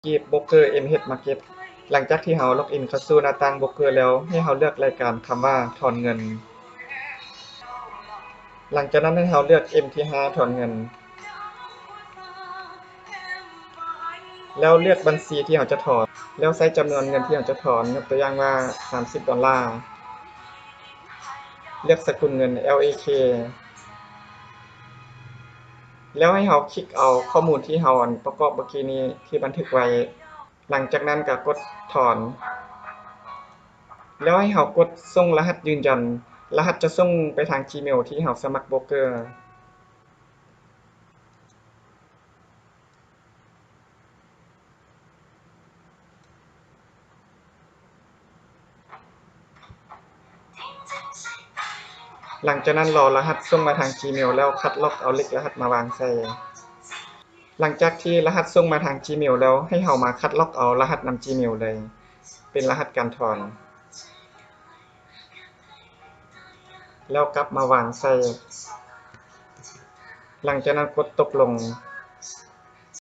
กีบโบรกเกอร์ MH Market หลังจากที่เราล็อกอินเข้าสู่หน้าต่างโบรกเกอร์แล้วให้เราเลือกรายการคำว่าถอนเงินหลังจากนั้นให้เราเลือก MT5 ถอนเงินแล้วเลือกบัญชีที่เราจะถอนแล้วใส่จำนวนเงินที่เราจะถอนยกตัวอย่างว่า$30เลือกสกุลเงิน LAK แล้วให้เราคลิกเอาข้อมูลที่เราประกอบเมื่อกี้นี้ที่บันทึกไว้หลังจากนั้นก็กดถอนแล้วให้เรากดส่งรหัสยืนยันรหัสจะส่งไปทาง Gmail ที่เราสมัครโบรกเกอร์หลังจากนั้นรอรหัสส่งมาทาง Gmail แล้วคัดลอกเอาเลขรหัสมาวางใส่หลังจากที่รหัสส่งมาทาง Gmail แล้วให้เรามาคัดลอกเอารหัสนำ Gmail เลยเป็นรหัสการถอนแล้วกลับมาวางใส่หลังจากนั้นกดตกลง